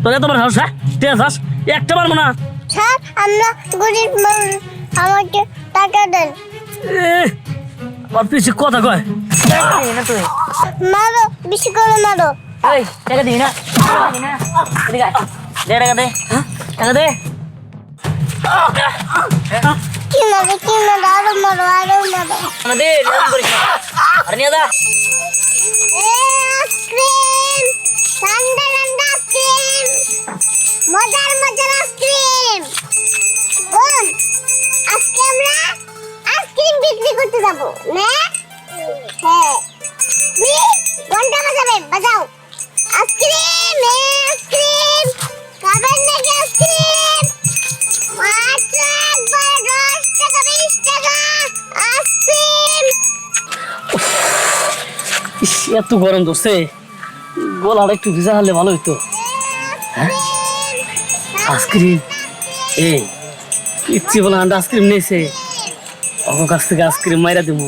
তোরা তোমার হাউস হ্যাঁ ঠিক আছে একটা পারবো না। স্যার আমরা গরিব মানুষ, আমাকে টাকা দেন। আর পিছু কথা কয় না তুই মারো, বেশি করে মারো। ওই টাকা দিবি না এদিকে আয়। দে টাকা দে টাকা দে কি মারো, আরো মারো, আরো মারো। না দে এরকম করিস না। আর নিয়ে যা আইসক্রিম, ঠান্ডা ঠান্ডা আইসক্রিম, মজার মজার আইসক্রিম। বোন, আজকে আমরা আইসক্রিম বিক্রি করতে যাবো না? হ্যাঁ, ঘন্টা বাজাবে, বাজাও। আইসক্রিম, আইসক্রিম, খাবেন নাকি আইসক্রিম? মাত্র একবার 10 টাকা 20 টাকা আইসক্রিম। এত গরম ধরছে, গলাটা একটু ভিজা হলে ভালো হইতো। আইসক্রিম এই ইচ্ছি বলে আন্ডা আইসক্রিম নিয়েছে, ওর কাছ থেকে আইসক্রিম মাইরা দিব।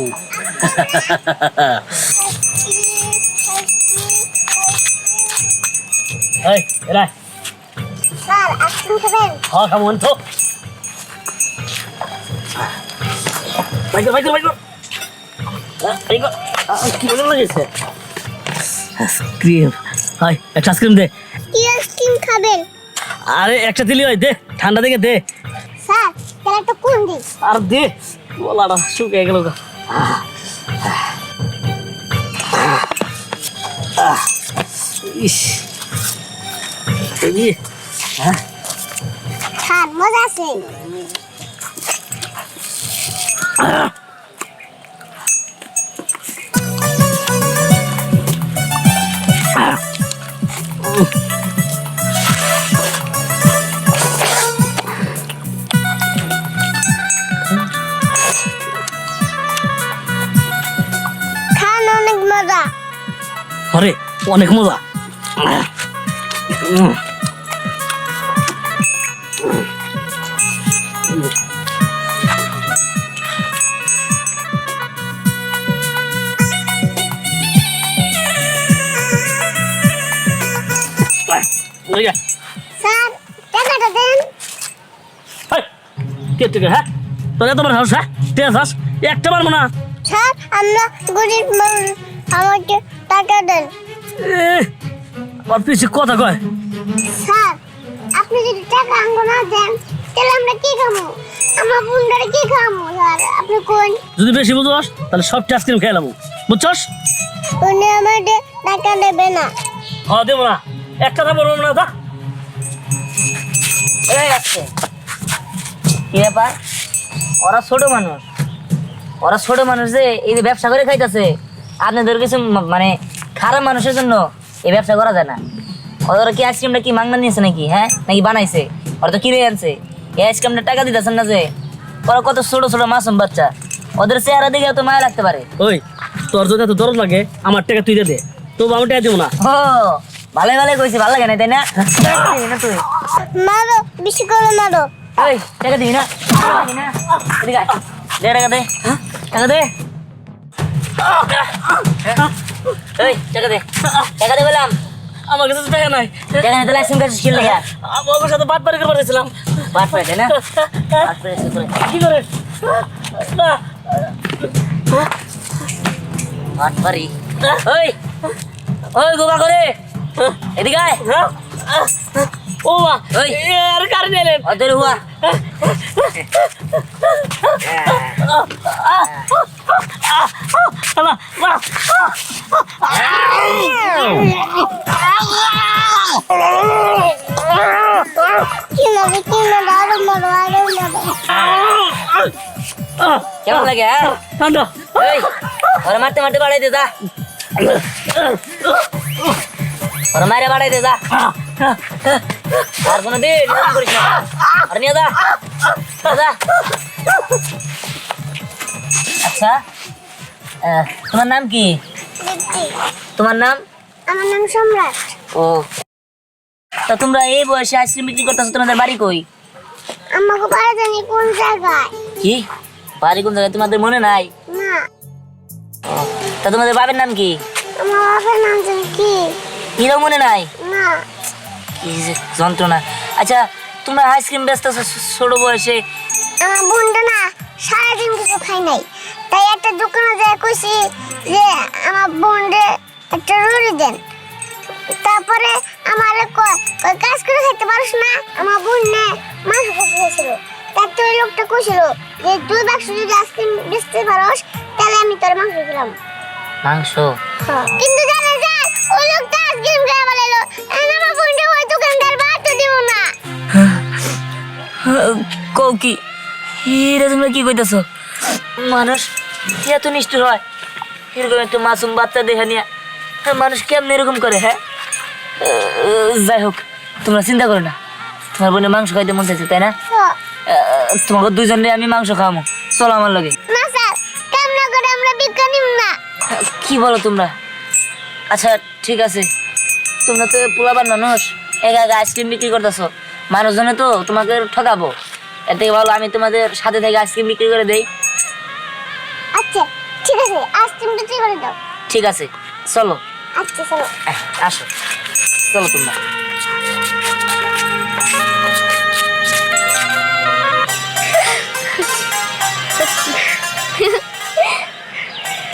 এই এরা স্যার, আইসক্রিম খাবেন? হ্যাঁ খাবো তো। কি মনে লাগছে আইসক্রিম? হাই একটা আইসক্রিম দে। কি আইসক্রিম খাবেন? আরে একটা দিলি হয়, দে ঠান্ডা থেকে দে। স্যার, তাহলে একটা কোন দিন? আর দে, গলাটা শুকিয়ে গেল। ইস এই হ্যাঁ স্যার, মজা আছে। খান, অনেক মজা। আরে অনেক মজা। স্যার, টাকাটা দেন। কে থেকে হ্যাঁ তোরা তোমার হাউস হ্যাঁ ঠিক আছে একটা পারবো না। স্যার, আমরা গরিব মানুষ, আমাকে টাকা দেন। আর পিছু কথা কয় স্যার, আপনি যদি টাকা আঙ্গ না দেন, তাহলে আমরা কি খাবো? আমার বোনটারে কি খাবো? স্যার, আপনি কোন? যদি বেশি বুঝোস তাহলে সব আইসক্রিম খেয়ে নেবো, বুঝছস? উনি আমাদের টাকা দেবে না। হ্যাঁ দেবো না, একটা তা বলবো না। দা এই আসছে কি ব্যাপার? ওরা ছোট মানুষ যে এই যে ব্যবসা করে খাইতেছে, আপনাদের কিছু মানে খারাপ মানুষের জন্য এই ব্যবসা করা যায় না। ওরা কি আইসক্রিমটা কি মাংনা নিয়েছে নাকি? হ্যাঁ, নাকি বানাইছে? ওরা তো কিনে আনছে। এই আইসক্রিমটা টাকা দিতেছেন না যে? ওরা কত ছোট ছোট মাসুম বাচ্চা, ওদের চেহারা দেখে তো মায়া লাগতে পারে। ওই তোর যদি এত দরদ লাগে আমার টাকা তুই দে, তবু আমি টাকা দেবো না। ও ভালোই ভালোই কইছি, ভালো লাগে না তাই না? টাকা দিবি না তুই? মারো, বেশি করে মারো। ওই টাকা দিবি না এদিকে আয়। দে টাকা দে টাকা দে ওই টাকা দে বললাম। আমার কাছে তো টাকা নাই। টাকা নিতে আইসক্রিম খাচ্ছিস কি লেগে? আমার সাথে বাট পারি করে দিয়েছিলাম। বাট পাই তাই না? বাট পাই কি করে বাট পারি। ওই ওই গোবা করে এদিকে আয়। ও মা ওই আর কারণ এলেন ওদের হুয়া কি মারো, আরো মারো, আরো মারো। কেমন লাগে? হ্যাঁ ঠান্ডা ওই ওরা মারতে মারতে বাড়াই দে যা, ওরা মারে বাড়াই দে যা। আর কোনো দিন এরকম করিস না। আর নিয়ে যা যা। আচ্ছা তোমার নাম কি? তোমার নাম? আমার নাম সম্রাট। ও তা তোমরা এই বয়সে আইসক্রিম বিক্রি করতেছো, তোমাদের বাড়ি কই? আমাকে বাড়ি জানি কোন জায়গায়? কি বাড়ি কোন জায়গায় তোমাদের মনে নাই? না, তা তোমাদের বাবার নাম কি? আমার বাবার নাম জানি কি? এটাও মনে নাই? না। কি যে যন্ত্রণা। আচ্ছা তোমরা আইসক্রিম বেচতেছো ছোট বয়সে, আমার বোনটা না সারাদিন কিছু খাই নাই, তাই একটা দোকানে যায় কইছি যে আমার বোনরে একটা রুটি দেন। তারপরে আমার কয় কয় কাজ করে খাইতে পারিস না, আমার বোন নে মাংস খেতে গেছিল। তারপরে ওই লোকটা কইছিল যে তুই বাক্স যদি আইসক্রিম বেচতে পারস তাহলে আমি তোর মাংস দিলাম। মাংস। কিন্তু জানেন স্যার ওই লোকটা আইসক্রিম খাওয়া বলেলো আমার বোনটা ওই দোকানদার ভাত দিব না। কও কি এটা তোমরা কি কইতাছো? মানুষ এত নিষ্ঠুর হয়? এরকম একটা মাসুম বাচ্চা দেখে নিয়ে মানুষ কেমন এরকম করে? হ্যাঁ যাই হোক, তোমরা চিন্তা করো না, তোমার বোনের মাংস খাইতে মন চাইছে তাই না? তোমাকে দুইজনে আমি মাংস খাওয়াবো, চলো আমার লগে। না স্যার, কামনা করে আমরা বিজ্ঞান নিব না। কি বলো তোমরা? আচ্ছা ঠিক আছে, তোমরা তো পোলাবার মানুষ, একা একা আইসক্রিম বিক্রি করতেছো, মানুষজনে তো তোমাকে ঠকাবো। এর থেকে ভালো আমি তোমাদের সাথে থেকে আইসক্রিম বিক্রি করে দেই। আচ্ছা ঠিক আছে, আইসক্রিমটা তুই করে দাও। ঠিক আছে চলো। আচ্ছা চলো। আসো চলো তোমরা।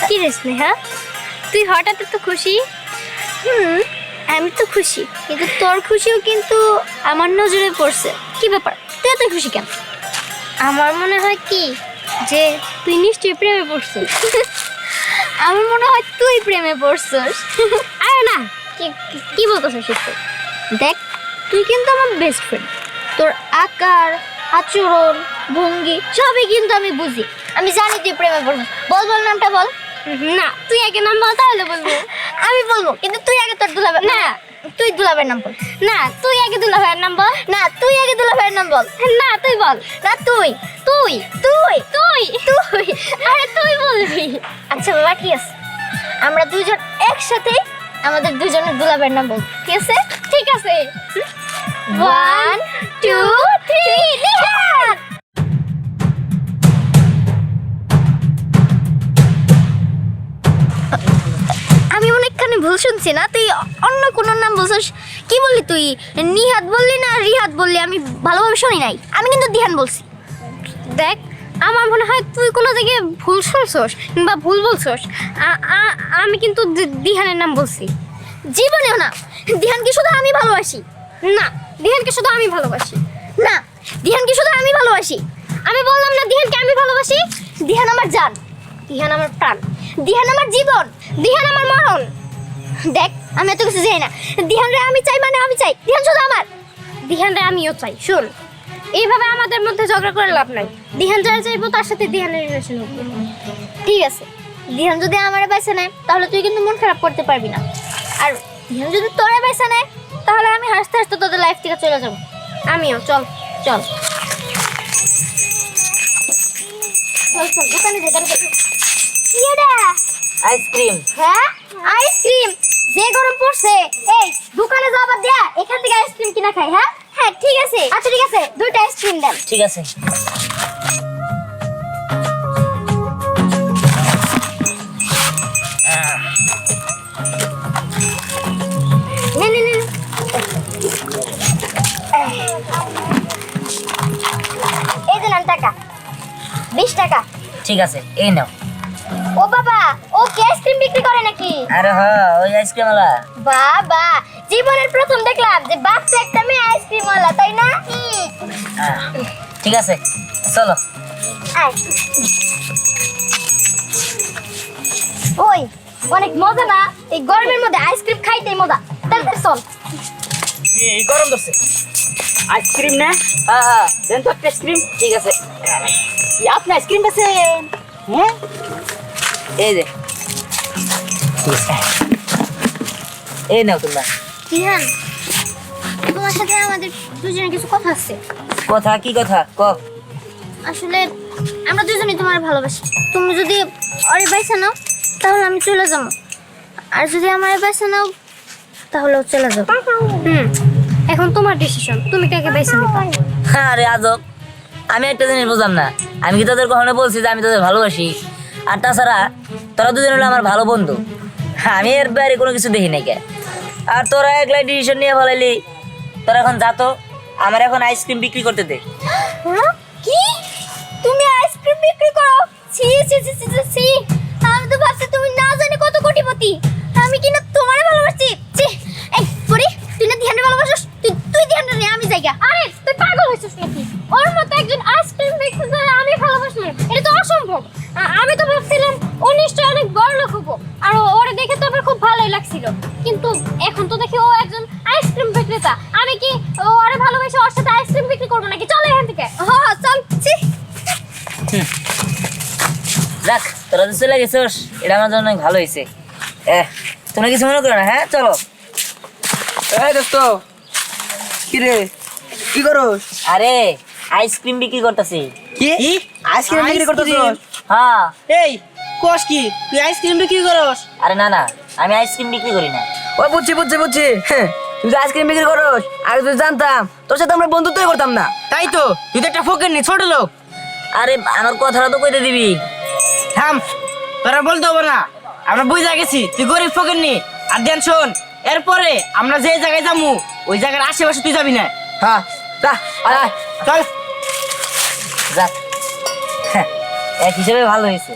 কি রে স্নেহা, তুই হঠাৎ এত খুশি? আমি তো খুশি, কিন্তু তোর খুশিও কিন্তু আমার নজরে পড়ছে। কি ব্যাপার, তুই এত খুশি কেন? আমার মনে হয় কি যে তুই নিশ্চয়ই প্রেমে পড়ছিস। আমার মনে হয় তুই প্রেমে পড়ছিস। আরে না, কি বলতেছিস তুই? দেখ, তুই কিন্তু আমার বেস্ট ফ্রেন্ড, তোর আকার আচরণ ভঙ্গি সবই কিন্তু আমি বুঝি। আমি জানি তুই প্রেমে পড়ছিস। বল বল নামটা বল। না, তুই আগে নাম বল, তাহলে বলবো। আমি বলবো, কিন্তু তুই আগে তোর দুলাভাই। না, তুই দুলাভাইয়ের নাম বল। না, তুই আগে দুলাভাইয়ের নাম বল। না, তুই আগে দুলাভাইয়ের নাম বল। না, তুই বল। না, তুই তুই তুই তুই তুই আরে তুই বলবি। আচ্ছা বাবা, ঠিক আছে, আমরা দুইজন একসাথে আমাদের দুজনের দুলাভাইয়ের নাম বল। ঠিক আছে? ঠিক আছে। 1 2 3 নিহান। আমি অনেকখানি ভুল শুনছি না? তুই অন্য কোনো নাম বলছিস। কি বললি তুই? নিহাত বললি না রিহাত বললি? আমি ভালোভাবে শুনি নাই। আমি কিন্তু দিহান বলছি। দেখ, আমার মনে হয় তুই কোনো জায়গায় ভুল শুনছস বা ভুল বলছস। আমি কিন্তু দিহানের নাম বলছি। জীবনেও না। দিহানকে শুধু আমি ভালোবাসি। না, দিহানকে শুধু আমি ভালোবাসি। না, দিহানকে শুধু আমি ভালোবাসি। আমি বললাম না দিহানকে আমি ভালোবাসি। দিহান আমার জান, দিহান আমার প্রাণ, দিহান আমার জীবন, দিহান আমার মরণ। দেখ, আমি এত কিছু জানি না। দিহান রে আমি চাই, মানে আমি চাই। দিহান শুধু আমার, দিহান রে আমিও চাই। শোন, এইভাবে আমাদের মধ্যে ঝগড়া করে লাভ নাই। দিহান যারা চাইবো তার সাথে দিহানের রিলেশন হবে। ঠিক আছে? দিহান যদি আমারে বেছে নেয় তাহলে তুই কিন্তু মন খারাপ করতে পারবি না। আর দিহান যদি তোরে বেছে নেয় তাহলে আমি হাসতে হাসতে তোদের লাইফ থেকে চলে যাবো। আমিও। চল চল চল চল, দোকানে যে আইসক্রিম। হ্যাঁ, আইসক্রিম। যে গরম পড়ছে, এই দোকানে যাবার দেয়া, এখান থেকে আইসক্রিম কিনা খাই। হ্যাঁ হ্যাঁ ঠিক আছে। আচ্ছা ঠিক আছে, 2টা আইসক্রিম দেন। ঠিক আছে। নে নে নে। এই যে নেন টাকা, 20 টাকা। ঠিক আছে, এই নাও। ও বাবা, ও কি আইসক্রিম বিক্রি করে নাকি? আরে হ্যাঁ, ওই আইসক্রিম ওয়ালা। বাবা, জীবনের প্রথম দেখলাম যে বাচ্চা একটা মেয়ে আইসক্রিম ওয়ালা, তাই না? ঠিক আছে চলো। আয়। ওই অনেক মজা না? এই গরমের মধ্যে আইসক্রিম খাইতেই মজা। তাহলে চল। এই গরম ধরছে, আইসক্রিম না? হ্যাঁ হ্যাঁ, দেন তো একটা আইসক্রিম। ঠিক আছে। আপনি আইসক্রিম বেচেন? হ্যাঁ, এই যে, এই নাও তোমরা। কিহান, তোমার সাথে আমাদের দুজনের কিছু কথা আছে। কথা? কি কথা ক? আসলে আমরা দুজনেই তোমার ভালোবাসি। তুমি যদি ওরে বাইসা নাও তাহলে আমি চলে যাবো, আর যদি আমার বাইসা নাও তাহলেও চলে যাবো। এখন তোমার ডিসিশন, তুমি কাকে বাইসা নিবা? আরে আজব, আমি একটা জিনিস বুঝলাম না। আমি কি তোদের কখনো বলছি যে আমি তোদের ভালোবাসি? আর তাছাড়া তোরা দুজন হলো আমার ভালো বন্ধু, আমি এর বাইরে কোনো কিছু দেখি নাই কে। আর তোরা একলাই ডিসিশন নিয়ে ফেলাইলি, তোর এখন যা তো, আমার এখন আইসক্রিম বিক্রি করতে দে। হ্যাঁ? কি তুমি আইসক্রিম বিক্রি করো? ছি ছি ছি ছি ছি, ছি। আমি তো ভাবছি তুমি না জানি কত কোটিপতি, আমি কি না তোমারে ভালোবাসি। ছি, এই পরি, তুই না ধ্যানে ভালোবাসিস, তুই ধ্যানে নে, আমি যাইগা। আরে তুই পাগল হইছিস নাকি? ওর মতো একজন আইসক্রিম বিক্রি করে আমি ভালোবাসি, এটা তো অসম্ভব। আমি তো ভাবছিলাম ও নিশ্চয়ই অনেক বড় লোক হবো, আর ওরে দেখে তো আমার খুব ভালোই লাগছিল, কিন্তু এখন তো দেখি ও একজন আইসক্রিম বিক্রেতা। আমি কি ওরে ভালোবাসি ওর সাথে আইসক্রিম বিক্রি করবো নাকি? চল এখান থেকে। হ্যাঁ চল। ছি। যাক, তোরা তো চলে গেছিস, এটা আমার জন্য অনেক ভালো হয়েছে। তোমরা কিছু মনে করো না, হ্যাঁ চলো। এই দোস্ত, কি রে, কি করস? আরে আইসক্রিম বিক্রি করতেছি। কি আইসক্রিম বিক্রি করতেছস? হ্যাঁ। এই কোস কি, তুই আইসক্রিম বিক্রি করস? আরে না না, আমি আইসক্রিম বিক্রি করি না। ও বুঝছি, হ্যাঁ, তুই আইসক্রিম বিক্রি করস, আগে তুই জানতাম তোর সাথে আমরা বন্ধুত্বই করতাম না। তাই তো, তুই তো একটা ফকির নি, ছোট লোক। আরে আমার কথাটা তো কইতে দিবি। থাম, তোরা বলতে হবে না, আমরা বুঝা গেছি তুই গরিব ফকির নি। আর দেন শোন, এরপরে আমরা যে জায়গায় যাবো ওই জায়গার আশেপাশে তুই যাবি না। হ্যাঁ, যা, আয়, চল। যাক, এক হিসেবে ভালো হয়েছে,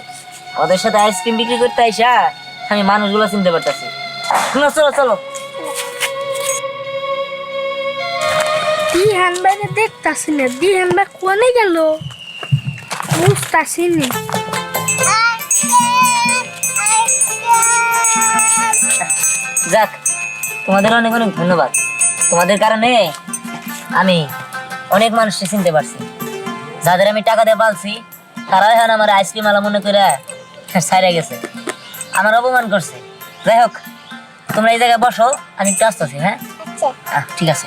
ওদের সাথে আইসক্রিম বিক্রি করতে আইসা আমি মানুষগুলো চিনতে পারতেছি। চলো চলো। দিহান বাইরে দেখতাছি না, দিহান ভাই কোনে গেল বুঝতাছি না। যাক, তোমাদের অনেক অনেক ধন্যবাদ। তোমাদের কারণে আমি অনেক মানুষকে চিনতে পারছি। যাদের আমি টাকা দিয়ে পালছি তারা এখন আমার আইসক্রিম আলা মনে করে সাইরে গেছে, আমার অপমান করছে। যাই হোক, তোমরা এই জায়গায় বসো, আমি একটু আসতেছি। হ্যাঁ আচ্ছা ঠিক আছে।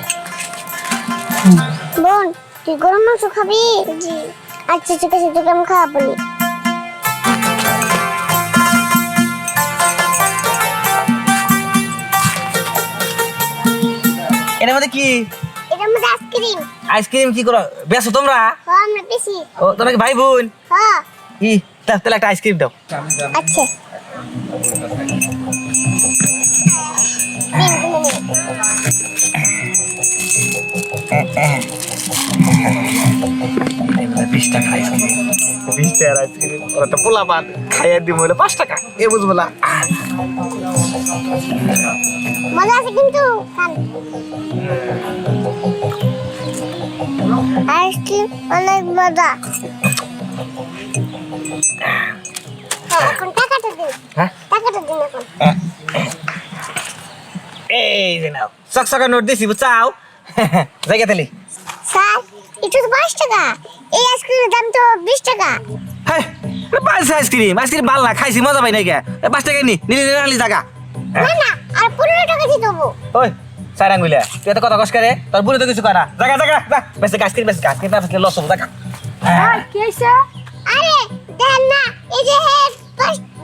বোন, তুই গরম মাংস খাবি? জি। আচ্ছা ঠিক আছে, তোকে আমি খাওয়াবো নি। এর মধ্যে কি? এটার মধ্যে আইসক্রিম। আইসক্রিম কি করো, বেসো তোমরা? হ্যাঁ আমরা বেশি। ও, তোমরা কি ভাই বোন? হ্যাঁ। তাহলে একটা আইসক্রিম দাও। আচ্ছা। $20 আইসক্রিম, 20 টাকার আইসক্রিম, ওরা তো পোলা পান খাইয়ে দিব হলো 5 টাকা, এ বুঝবো না। মজা আছে কিন্তু খান। আইসক্রিম অনেক মজা। হ্যাঁ, এখন টাকাটা দিন। হ্যাঁ, টাকাটা দিন এখন। এই যে নাও, সকসকা নোট দিছি, বুঝছাও? জায়গা তালি। স্যার, এটা তো 5 টাকা। এই আইসক্রিমের দাম তো 20 টাকা। হ্যাঁ, 5 আইসক্রিম ভালো না, খাইছি মজা পাই নাই কে। 5 টাকা নিলি জায়গা। না না, আর 15 টাকা দিয়ে দেবো। ওই সাইড আঙ্গুলিয়া, তুই এত কথা কস করে, তোর বুড়ি তো কিছু করা। জায়গা যা, বেশি আইসক্রিম না থাকলে লস হবো, জায়গা। কি হইছে? আরে দেন না, এই যে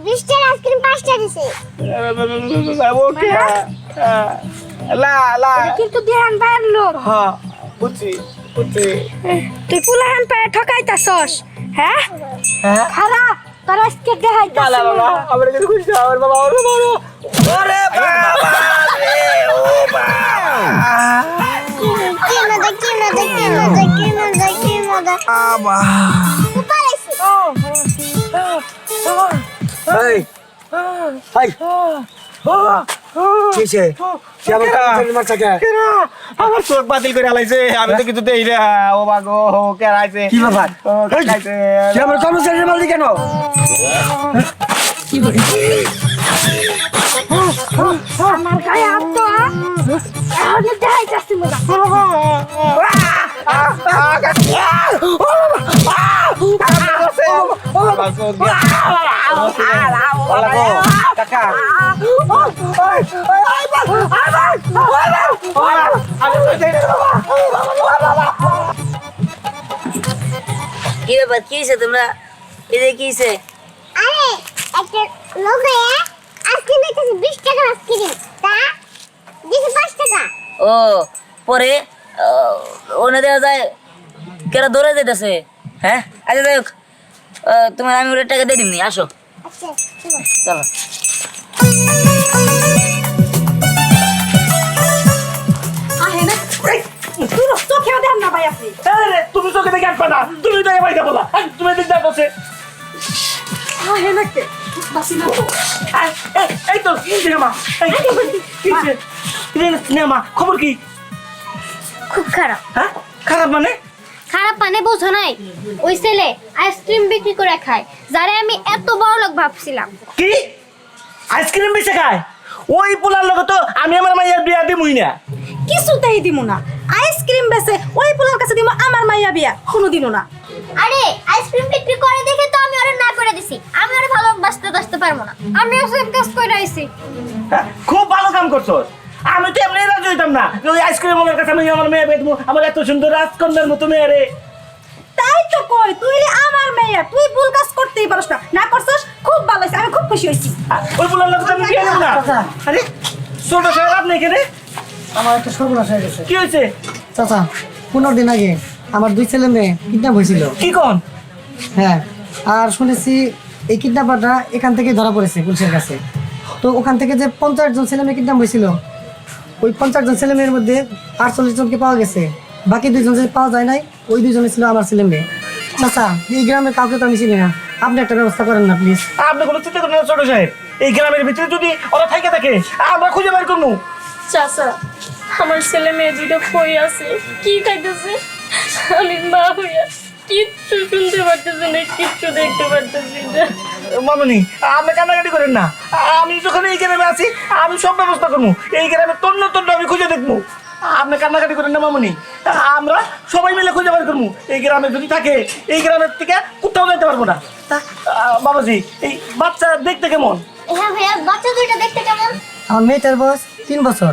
20 টাকার আইসক্রিম 5 টাকা দিছে। কিন্তু দিহান ভাইয়ের লোক, হ্যাঁ, বুঝছি। তুই পুলাহান পায়ে ঠকাইতাছস। হ্যাঁ খারাপ, তোর আজকে দেখাইতাছি। আমার কাছে খুশি, আমার বাবা, ওরে বাবা রে, ও বাবা। কি মজা। পালাইছি। এই, হাই, কিসে? কি আমার কাছে মারছে কে? আমার চোখ বাতিল করে আলাইছে, আমি তো কিছু দেই না। ও বাগো, কে আইছে? কি ব্যাপার? খাইছে। কি আমার কর্মচারীর মালদি কেন? আমার গায়ে হাত তো এখন দেখাইতাছি মজা। কি ব্যাপার, কি হয়েছে তোমরা? এদের কি হয়েছে? আরে একটা লোক আইসক্রিম দিতেছে 20 টাকার আইসক্রিম, তা দিছে 5 টাকা। ও পরে ওনে দেওয়া যায় কেরা দৌড়ে যেতেছে। হ্যাঁ আচ্ছা যাই হোক, তোমার আমি ওটা টাকা দিয়ে দিবনি, আসো। আচ্ছা চলো। আহে না আছে এই তো সিনেমা সিনেমা খবর কি? খুব খারাপ। হ্যাঁ খারাপ মানে? খারাপ মানে বোঝো নাই, ওই ছেলে আইসক্রিম বিক্রি করে খায়, যারে আমি এত বড় লোক ভাবছিলাম। কি আইসক্রিম বেচে খায়? ওই পোলার লগে তো আমি আমার মাইয়ার বিয়া দিমুই না। কিছুতেই দিব না। আইসক্রিম বেচে ওই পোলার কাছে দিব আমার মাইয়া বিয়া, কোনোদিনও না। আরে আইসক্রিম বিক্রি করে দেখে তো আমি ওরে না করে দিছি, আমি ওরে ভালোবাসতে পারবো না, আমি ওর সাথে কাজ করে আইছি। হ্যাঁ, খুব ভালো কাম করছো। আমি তো এমনি রাজি হইতাম না যে ওই আইসক্রিম ওনার কাছে আমি আমার মেয়ে বেচবো, আমার এত সুন্দর রাজকন্যার মতো মেয়ে রে। তাই তো কই, তুই রে আমার মেয়ে, তুই ভুল কাজ করতেই পারছ না। না করছস, খুব ভালো হইছে, আমি খুব খুশি হইছি। ওই পোলার লগে তো আমি বিয়া দেব না। আরে ছোট সাহেব আপনি এখানে? আমার একটা সর্বনাশ হয়ে গেছে কি হয়েছে? চাচা। 15 দিন আগে আমার 2 ছেলে মেয়ে কিডন্যাপ হয়েছিল। কি কোন? হ্যাঁ, আর শুনেছি এই কিডন্যাপারটা এখান থেকে ধরা পড়েছে পুলিশের কাছে। তো ওখান থেকে যে 50 জন ছেলে মেয়ে কিডন্যাপ হয়েছিল, ওই 50 জন ছেলে মেয়ের মধ্যে 48 জনকে পাওয়া গেছে। বাকি 2 জন যে পাওয়া যায় নাই, ওই 2 জনে ছিল আমার ছেলে মেয়ে। চাচা, এই গ্রামের কাউকে তো আমি চিনি না, আপনি একটা ব্যবস্থা করেন না প্লিজ। আপনি কোনো চিন্তা করেন না ছোট সাহেব, এই গ্রামের ভিতরে যদি ওরা থাকে আমরা খুঁজে বের করবো। চাচা, আমার ছেলে মেয়ে দুটো কই আছে, কি খাইতেছে? আমি মা হইয়া কিচ্ছু শুনতে পারতেছি না, কিচ্ছু দেখতে পারতেছি না। মামনি আপনি কান্নাকাটি করেন না, আমি যখন এই গ্রামে আছি আমি সব ব্যবস্থা করবো। এই গ্রামে তন্ন আমি খুঁজে দেখবো। আপনি কান্নাকাটি করেন না মামনি, আমরা সবাই মিলে খুঁজে বের করবো। এই গ্রামে যদি থাকে, এই গ্রামের থেকে কোথাও যেতে পারবো না। বাবাজি, এই বাচ্চা দেখতে কেমন? হ্যাঁ ভাইয়া, বাচ্চা দুইটা দেখতে কেমন? আমার মেয়েটার বয়স 3 বছর,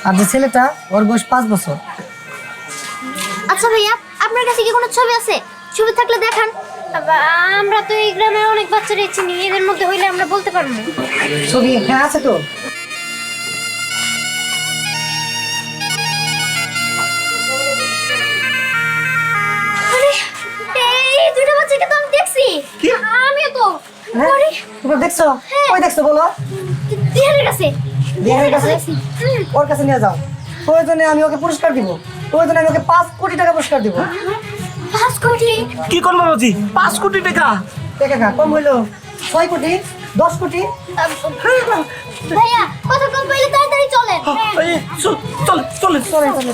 আর যে ছেলেটা ওর বয়স 5 বছর। আচ্ছা ভাইয়া, আপনার কাছে কি কোনো ছবি আছে? ছবি থাকলে দেখান। আমরা তো এই গ্রামের অনেক বাচ্চারা চিনি, এদের মধ্যে হইলে আমরা বলতে পারবো। ছবি হ্যাঁ আছে তো। আরে এই দুটো বাচ্চাকে তো আমি দেখছি। আমিও তো। আরে তোমরা দেখছো? ওই দেখছো বলো। দিহানের কাছে। দিহানের কাছে? ওর কাছে নিয়ে যাও। প্রয়োজনে আমি ওকে পুরস্কার দিব, প্রয়োজনে আমি ওকে 5 কোটি টাকা পুরস্কার দিব। 5 কোটি? কি করবো বাবাজি? 5 কোটি টাকা? টাকা কম হইলো 6 কোটি, 10 কোটি। ভাইয়া, কত কম পাইলে তাড়াতাড়ি চলেন। চল চলে চলে চলে।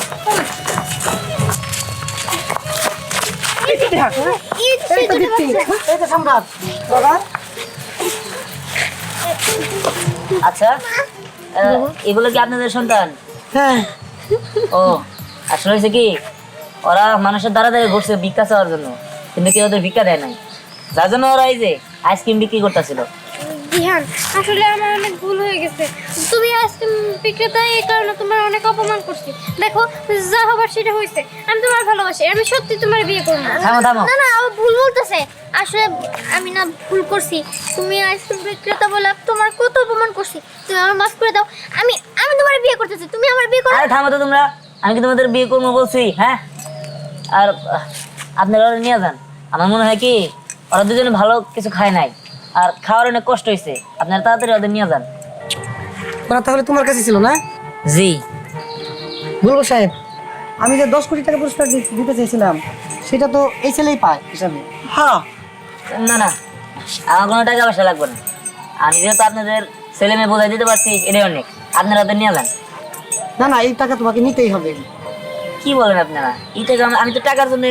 এই তো সেই দুটো বাচ্চা। এই তো সম্রাট বাবা। আচ্ছা, এগুলো কি আপনাদের সন্তান? হ্যাঁ, ও আসলে হয়েছে কি, ওরা মানুষের দ্বারা দ্বারা ঘুরছে ভিক্ষা চাওয়ার জন্য, কিন্তু কেউ ওদের ভিক্ষা দেয় নাই, যার জন্য ওরা এই যে আইসক্রিম বিক্রি করতেছিল। দিহান, আসলে আমার অনেক ভুল হয়ে গেছে। তুমি আইসক্রিম বিক্রেতা, এই কারণে তোমার অনেক অপমান করছি। দেখো, যা হবার সেটা হয়েছে। আমি তোমার ভালোবাসি, আমি সত্যি তোমার বিয়ে করবো। থামো থামো। না না, ও ভুল বলতেছে। আসলে আমি না ভুল করছি। তুমি আইসক্রিম বিক্রেতা বলে তোমার কত অপমান করছি, তুমি আমার মাফ করে দাও। আমি আমি তোমার বিয়ে করতেছি, তুমি আমার বিয়ে করো। আরে থামো তো তোমরা, আমি কি তোমাদের বিয়ে করবো বলছি? হ্যাঁ, আর আপনারা ওরা নিয়ে যান। আমার মনে হয় কি ওরা দুজনে ভালো কিছু খায় নাই, আর খাওয়ার অনেক কষ্ট হয়েছে, আপনারা তাড়াতাড়ি ওদের নিয়ে যান। ওরা তাহলে তোমার কাছে ছিল না? জি। বলবো সাহেব, আমি যে 10 কোটি টাকা পুরস্কার দিতে চাইছিলাম, সেটা তো এই ছেলেই পায় হিসাবে। হ্যাঁ, না না, আমার কোনো টাকা পয়সা লাগবে না। আমি যেহেতু আপনাদের ছেলে মেয়ে বোঝাই দিতে পারছি, এটাই অনেক। আপনারা ওদের নিয়ে যান। না না, এই টাকা তোমাকে নিতেই হবে। কি বলেন আপনারা? এই টাকা আমি তো টাকার জন্য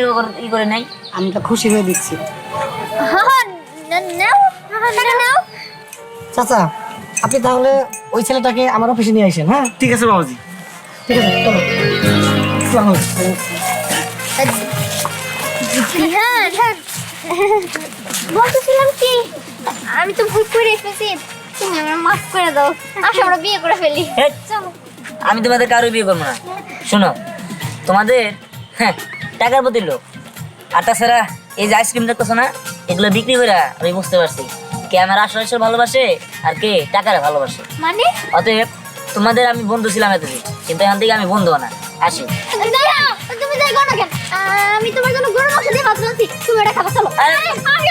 ই করে নাই। আমি তো খুশি হয়ে দিচ্ছি। হ্যাঁ, নাও টাকা নাও। চাচা, আপনি তাহলে ওই ছেলেটাকে আমার অফিসে নিয়ে আসেন। হ্যাঁ ঠিক আছে বাবাজি। ঠিক আছে, চলো। আসসালামু আলাইকুম। হ্যাঁ, বলতেছিলাম কি, আমি তো ভুল করে ফেলেছি, তুমি আমার মাফ করে দাও। আসো আমরা বিয়ে করে ফেলি। হেৎ, চলো। আমি তোমাদের কারো বিয়ে করবো না। শোনো, তোমাদের টাকার প্রতি লোক, আর তাছাড়া এই যে আইসক্রিম দেখতেছো না, এগুলো বিক্রি করে আমি বুঝতে পারছি কে আমার আসলে ভালোবাসে আর কে টাকারে ভালোবাসে। মানে অতএব তোমাদের আমি বন্ধু ছিলাম এতদিন, কিন্তু এখান থেকে আমি বন্ধু না। আসি। দাঁড়াও, তুমি যাই গো না কেন? আমি তোমার জন্য গরুর মাংস দিয়ে ভাত রাঁধছি, তুমি এটা খাবা। চলো। আরে, আমি